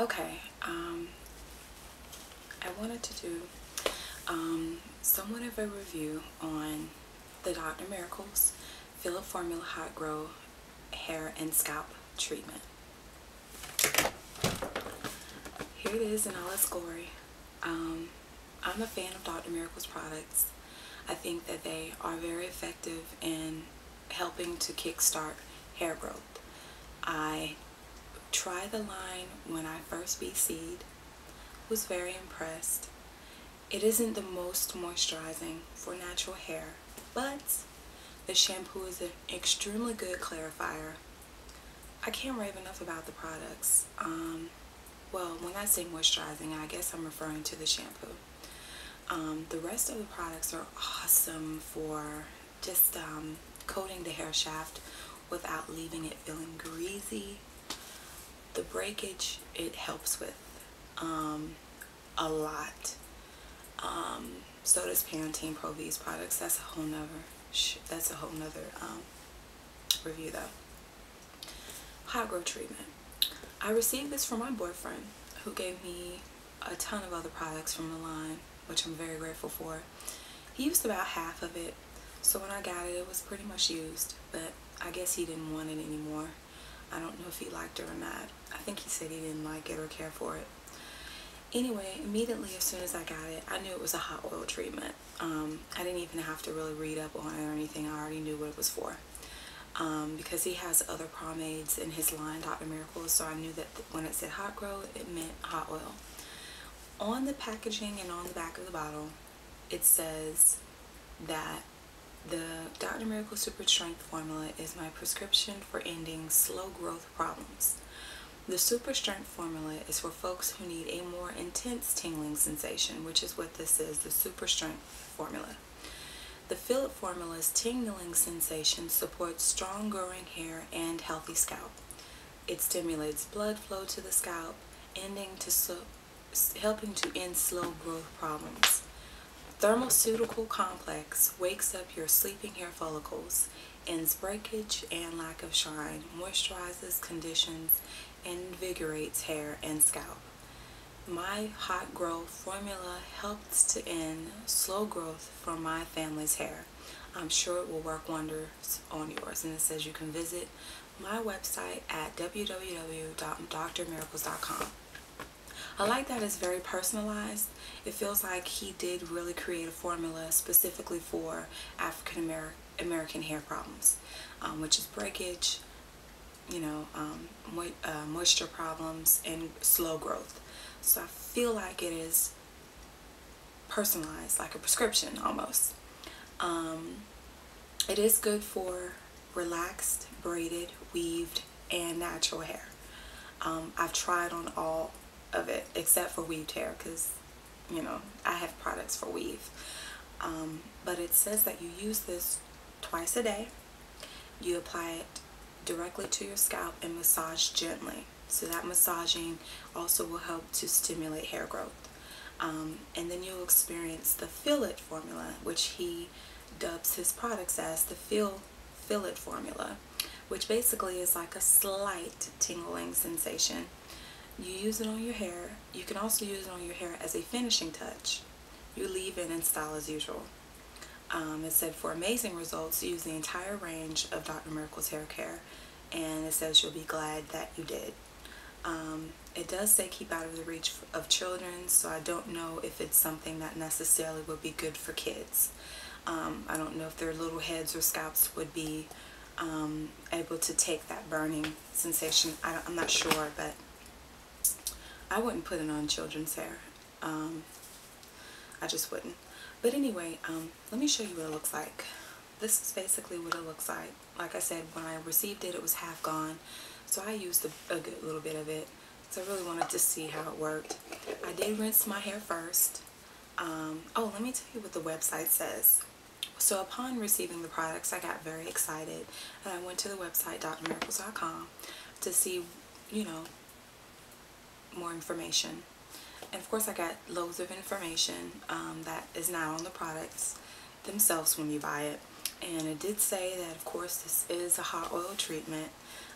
Okay, I wanted to do somewhat of a review on the Dr. Miracle's Philip Formula Hot Grow Hair and Scalp Treatment. Here it is in all its glory. I'm a fan of Dr. Miracle's products. I think that they are very effective in helping to kickstart hair growth. I tried the line when I first BC'd, was very impressed. It isn't the most moisturizing for natural hair, but the shampoo is an extremely good clarifier. I can't rave enough about the products. Well, when I say moisturizing, I guess I'm referring to the shampoo. The rest of the products are awesome for just coating the hair shaft without leaving it feeling greasy. The breakage it helps with a lot. So does Pantene Pro V's products. That's a whole nother review though. Hot Grow treatment. I received this from my boyfriend, who gave me a ton of other products from the line, which I'm very grateful for. He used about half of it, so when I got it, it was pretty much used, but I guess he didn't want it anymore. I don't know if he liked it or not. I think he said he didn't like it or care for it. Anyway, immediately as soon as I got it, I knew it was a hot oil treatment. I didn't even have to really read up on it or anything. I already knew what it was for. Because he has other pomades in his line, Dr. Miracles, so I knew that when it said hot grow, it meant hot oil. On the packaging and on the back of the bottle, it says that the Dr. Miracle Super Strength formula is my prescription for ending slow growth problems. The Super Strength formula is for folks who need a more intense tingling sensation, which is what this is, the Super Strength formula. The Philip formula's tingling sensation supports strong growing hair and healthy scalp. It stimulates blood flow to the scalp, helping to end slow growth problems. Thermoceutical complex wakes up your sleeping hair follicles, ends breakage and lack of shine, moisturizes, conditions, and invigorates hair and scalp. My Hot Grow formula helps to end slow growth from my family's hair. I'm sure it will work wonders on yours. And it says you can visit my website at www.drmiracles.com. I like that it's very personalized. It feels like he did really create a formula specifically for African American hair problems, which is breakage, moisture problems, and slow growth. So I feel like it is personalized, like a prescription almost. It is good for relaxed, braided, weaved, and natural hair. I've tried on all of it except for weaved hair because, I have products for weave. But it says that you use this twice a day. You apply it directly to your scalp and massage gently. So that massaging also will help to stimulate hair growth. And then you'll experience the Feel It formula, which he dubs his products as the Feel It formula, which basically is like a slight tingling sensation. You use it on your hair. You can also use it on your hair as a finishing touch. You leave it in style as usual. It said for amazing results, use the entire range of Dr. Miracle's hair care, and it says you'll be glad that you did. It does say keep out of the reach of children, so I don't know if it's something that necessarily would be good for kids. I don't know if their little heads or scalps would be able to take that burning sensation. I'm not sure, but I wouldn't put it on children's hair. I just wouldn't. But anyway, let me show you what it looks like. This is basically what it looks like. Like I said, when I received it, it was half gone. So I used a good little bit of it. So I really wanted to see how it worked. I did rinse my hair first. Oh, let me tell you what the website says. So upon receiving the products, I got very excited. And I went to the website, drmiracles.com, to see, more information. And of course I got loads of information that is not on the products themselves when you buy it. And it did say that, of course, this is a hot oil treatment.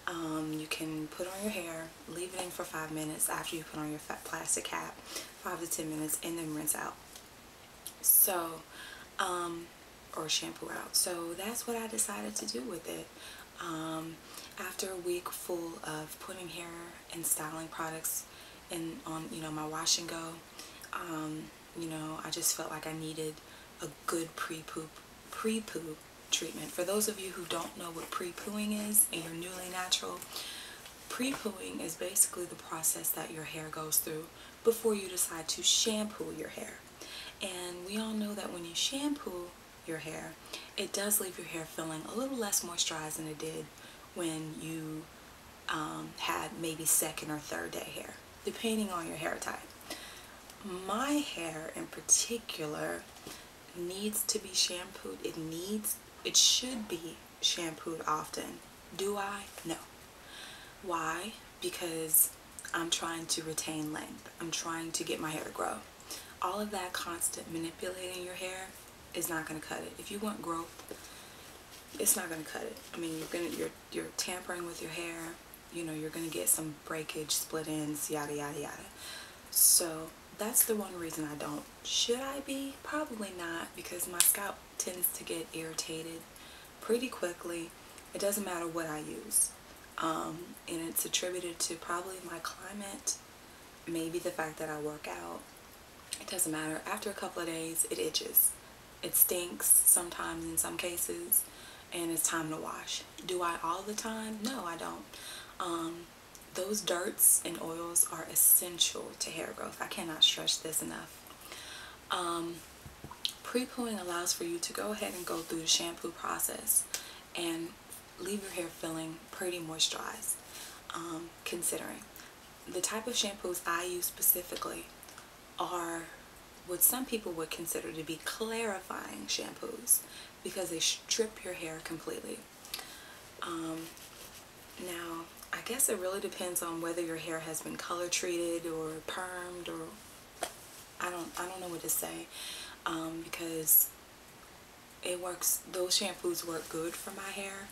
You can put on your hair, leave it in for 5 minutes after you put on your plastic cap, 5 to 10 minutes, and then rinse out. So, or shampoo out. So that's what I decided to do with it. After a week full of putting hair and styling products on my wash and go, I just felt like I needed a good pre-poo treatment. For those of you who don't know what pre-pooing is and you're newly natural, pre-pooing is basically the process that your hair goes through before you decide to shampoo your hair. And we all know that when you shampoo your hair, it does leave your hair feeling a little less moisturized than it did when you had maybe second or third day hair, depending on your hair type. My hair in particular needs to be shampooed. It should be shampooed often. Do I? No. Why? Because I'm trying to retain length. I'm trying to get my hair to grow. All of that constant manipulating your hair is not going to cut it. If you want growth, it's not going to cut it. I mean, you're tampering with your hair. You're going to get some breakage, split ends, yada yada yada. So that's the one reason I don't. Should I be? Probably not, because my scalp tends to get irritated pretty quickly. It doesn't matter what I use. And it's attributed to probably my climate, maybe the fact that I work out. It doesn't matter. After a couple of days, it itches. It stinks sometimes in some cases, and it's time to wash. Do I all the time? No, I don't. Those dirts and oils are essential to hair growth. I cannot stress this enough. Pre-pooing allows for you to go ahead and go through the shampoo process and leave your hair feeling pretty moisturized. Considering the type of shampoos I use specifically are what some people would consider to be clarifying shampoos, because they strip your hair completely. Now, I guess it really depends on whether your hair has been color treated or permed, or I don't know what to say, because it works. Those shampoos work good for my hair,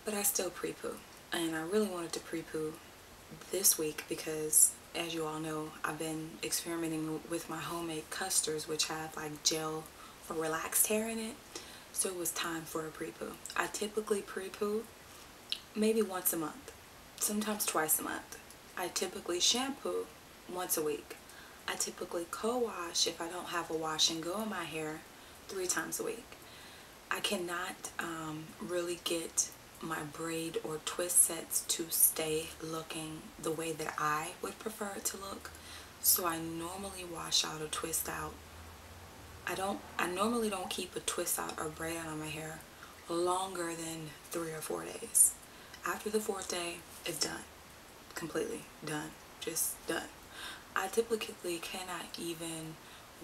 but I still pre-poo, and I really wanted to pre-poo this week because, as you all know, I've been experimenting with my homemade custards, which have like gel for relaxed hair in it. So it was time for a pre-poo. I typically pre-poo maybe once a month, sometimes twice a month. I typically shampoo once a week. I typically co-wash, if I don't have a wash and go in my hair, 3 times a week. I cannot really get my braid or twist sets to stay looking the way that I would prefer it to look. So I normally wash out or twist out. I normally don't keep a twist out or braid out on my hair longer than 3 or 4 days. After the 4th day, it's done. Completely done. Just done. I typically cannot even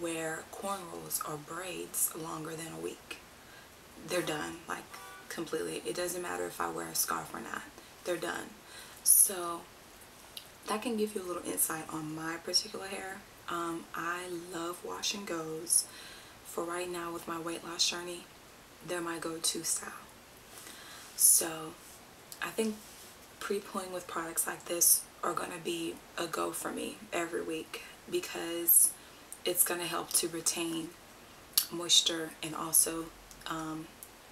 wear cornrows or braids longer than a week. They're done, like completely. It doesn't matter if I wear a scarf or not. They're done. So that can give you a little insight on my particular hair. I love wash and goes. For right now with my weight loss journey, they're my go-to style. So I think pre-pooing with products like this are going to be a go for me every week, because it's going to help to retain moisture and also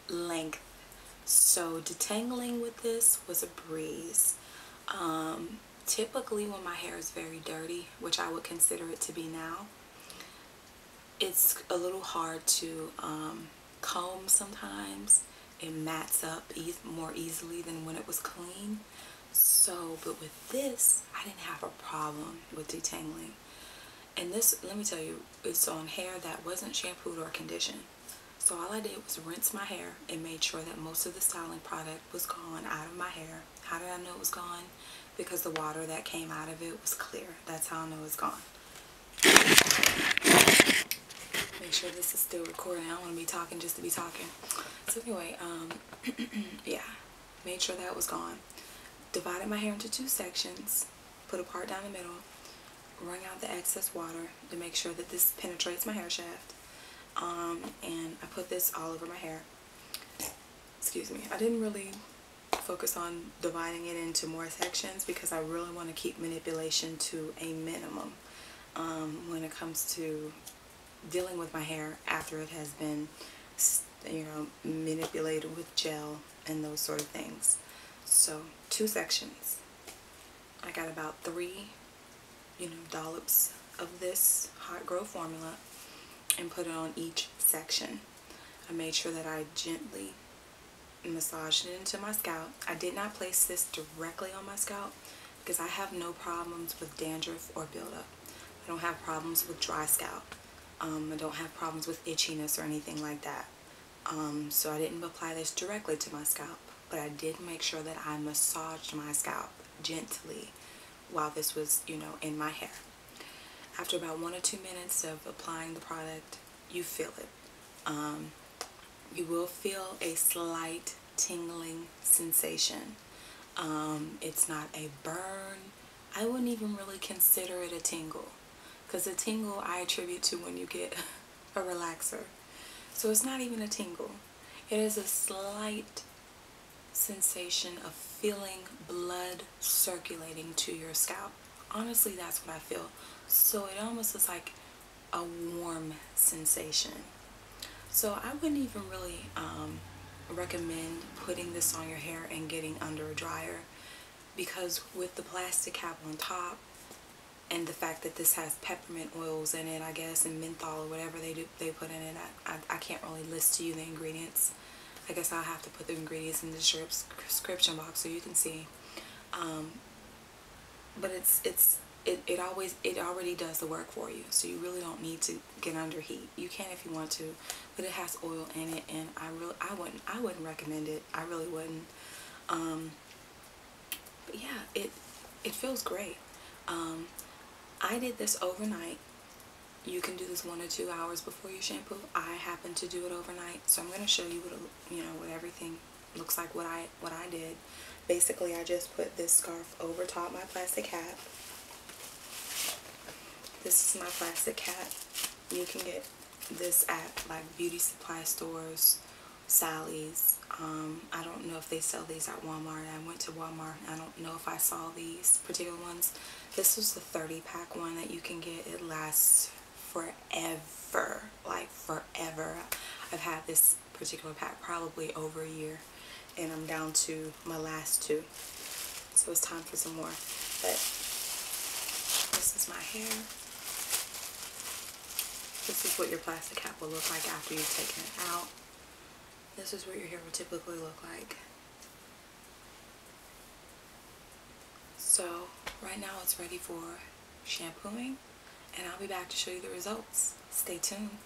length. So detangling with this was a breeze. Typically when my hair is very dirty, which I would consider it to be now, it's a little hard to comb sometimes. It mats up more easily than when it was clean. So, but with this, I didn't have a problem with detangling. And this, let me tell you, it's on hair that wasn't shampooed or conditioned. So all I did was rinse my hair and made sure that most of the styling product was gone out of my hair. How did I know it was gone? Because the water that came out of it was clear. That's how I know it's gone. Make sure this is still recording. I don't want to be talking just to be talking. So anyway, yeah, made sure that was gone. Divided my hair into 2 sections, put a part down the middle, wrung out the excess water to make sure that this penetrates my hair shaft. And I put this all over my hair. excuse me, I didn't really focus on dividing it into more sections because I really want to keep manipulation to a minimum when it comes to dealing with my hair after it has been, you know, manipulated with gel and those sort of things. So 2 sections. I got about 3, you know, dollops of this hot grow formula and put it on each section. I made sure that I gently massaged it into my scalp. I did not place this directly on my scalp because I have no problems with dandruff or buildup. I don't have problems with dry scalp. I don't have problems with itchiness or anything like that. So I didn't apply this directly to my scalp, but I did make sure that I massaged my scalp gently while this was, you know, in my hair. After about 1 or 2 minutes of applying the product, you feel it. You will feel a slight tingling sensation. It's not a burn. I wouldn't even really consider it a tingle, because a tingle I attribute to when you get a relaxer. So it's not even a tingle. It is a slight sensation of feeling blood circulating to your scalp. Honestly, that's what I feel. So it almost is like a warm sensation. So I wouldn't even really recommend putting this on your hair and getting under a dryer, because with the plastic cap on top and the fact that this has peppermint oils in it, I guess, and menthol or whatever they put in it, I can't really list to you the ingredients. I guess I'll have to put the ingredients in the description box so you can see. But it already does the work for you, so you really don't need to get under heat. You can if you want to, but it has oil in it, and I wouldn't recommend it. I really wouldn't. But yeah, it feels great. I did this overnight. You can do this 1 or 2 hours before you shampoo. I happen to do it overnight, so I'm going to show you what everything looks like. What I did. Basically, I just put this scarf over top my plastic cap. This is my plastic cap. You can get this at like beauty supply stores, Sally's. I don't know if they sell these at Walmart. I went to Walmart. I don't know if I saw these particular ones. This was the 30-pack one that you can get. It lasts forever, like forever. I've had this particular pack probably over a year, and I'm down to my last 2. So it's time for some more. But this is my hair. This is what your plastic cap will look like after you've taken it out. This is what your hair will typically look like. So right now it's ready for shampooing, and I'll be back to show you the results. Stay tuned.